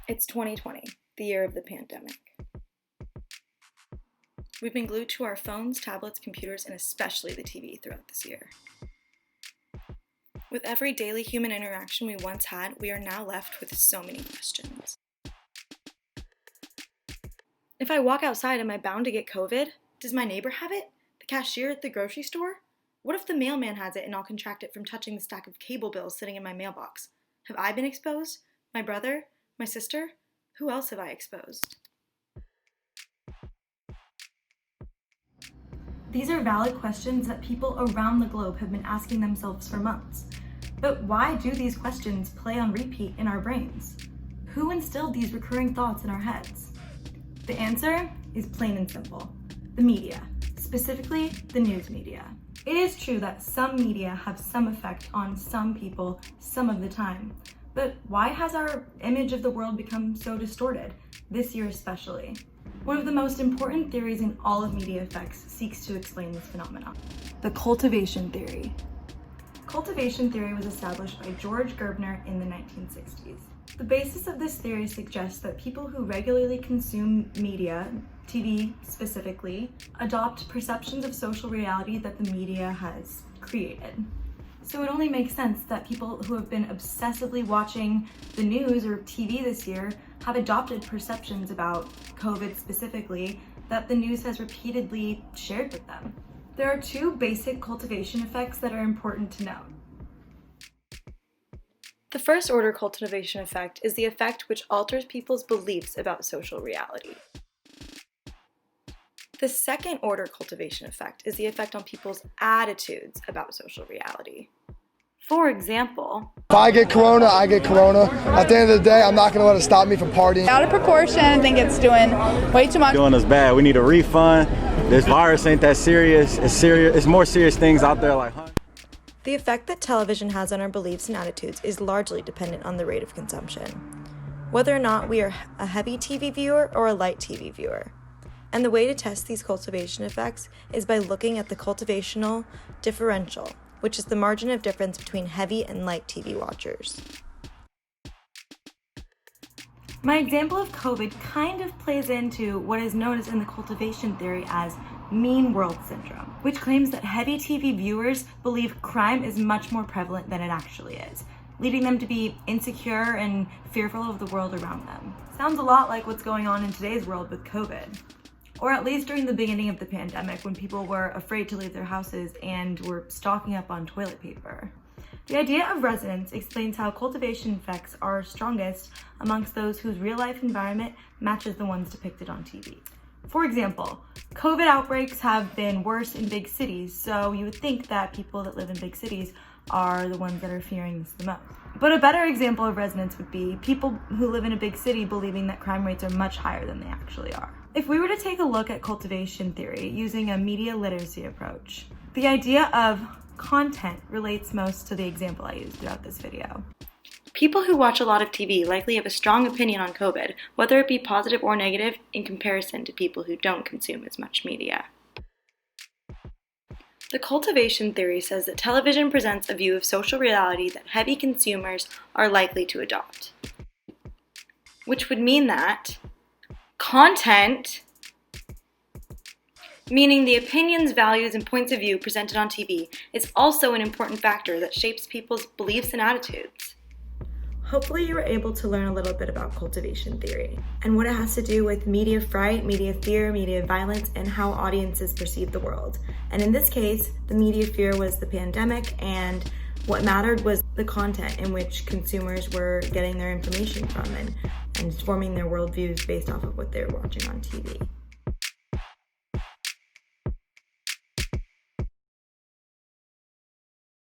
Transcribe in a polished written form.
It's 2020, the year of the pandemic. We've been glued to our phones, tablets, computers, and especially the TV throughout this year. With every daily human interaction we once had, we are now left with so many questions. If I walk outside, am I bound to get COVID? Does my neighbor have it? The cashier at the grocery store? What if the mailman has it and I'll contract it from touching the stack of cable bills sitting in my mailbox? Have I been exposed? My brother? My sister? Who else have I exposed? These are valid questions that people around the globe have been asking themselves for months. But why do these questions play on repeat in our brains? Who instilled these recurring thoughts in our heads? The answer is plain and simple: the media, specifically the news media. It is true that some media have some effect on some people some of the time, but why has our image of the world become so distorted, this year especially? One of the most important theories in all of media effects seeks to explain this phenomenon: the cultivation theory. Cultivation theory was established by George Gerbner in the 1960s. The basis of this theory suggests that people who regularly consume media, TV specifically, adopt perceptions of social reality that the media has created. So it only makes sense that people who have been obsessively watching the news or TV this year have adopted perceptions about COVID specifically that the news has repeatedly shared with them. There are two basic cultivation effects that are important to note. The first order cultivation effect is the effect which alters people's beliefs about social reality. The second order cultivation effect is the effect on people's attitudes about social reality. For example, if I get corona, I get corona. At the end of the day, I'm not going to let it stop me from partying. Out of proportion, I think it's doing way too much. Doing us bad. We need a refund. This virus ain't that serious. It's more serious things out there like hunger. The effect that television has on our beliefs and attitudes is largely dependent on the rate of consumption, whether or not we are a heavy TV viewer or a light TV viewer. And the way to test these cultivation effects is by looking at the cultivational differential, which is the margin of difference between heavy and light TV watchers. My example of COVID kind of plays into what is known as in the cultivation theory as mean world syndrome, which claims that heavy TV viewers believe crime is much more prevalent than it actually is, leading them to be insecure and fearful of the world around them. Sounds a lot like what's going on in today's world with COVID. Or at least during the beginning of the pandemic, when people were afraid to leave their houses and were stocking up on toilet paper. The idea of resonance explains how cultivation effects are strongest amongst those whose real-life environment matches the ones depicted on TV. For example, COVID outbreaks have been worse in big cities, so you would think that people that live in big cities are the ones that are fearing this the most. But a better example of resonance would be people who live in a big city believing that crime rates are much higher than they actually are. If we were to take a look at cultivation theory using a media literacy approach, the idea of content relates most to the example I used throughout this video. People who watch a lot of TV likely have a strong opinion on COVID, whether it be positive or negative, in comparison to people who don't consume as much media. The cultivation theory says that television presents a view of social reality that heavy consumers are likely to adopt, which would mean that content, meaning the opinions, values, and points of view presented on TV, is also an important factor that shapes people's beliefs and attitudes. Hopefully you were able to learn a little bit about cultivation theory and what it has to do with media fright, media fear, media violence, and how audiences perceive the world. And in this case, the media fear was the pandemic, and what mattered was the content in which consumers were getting their information from and forming their worldviews based off of what they were watching on TV.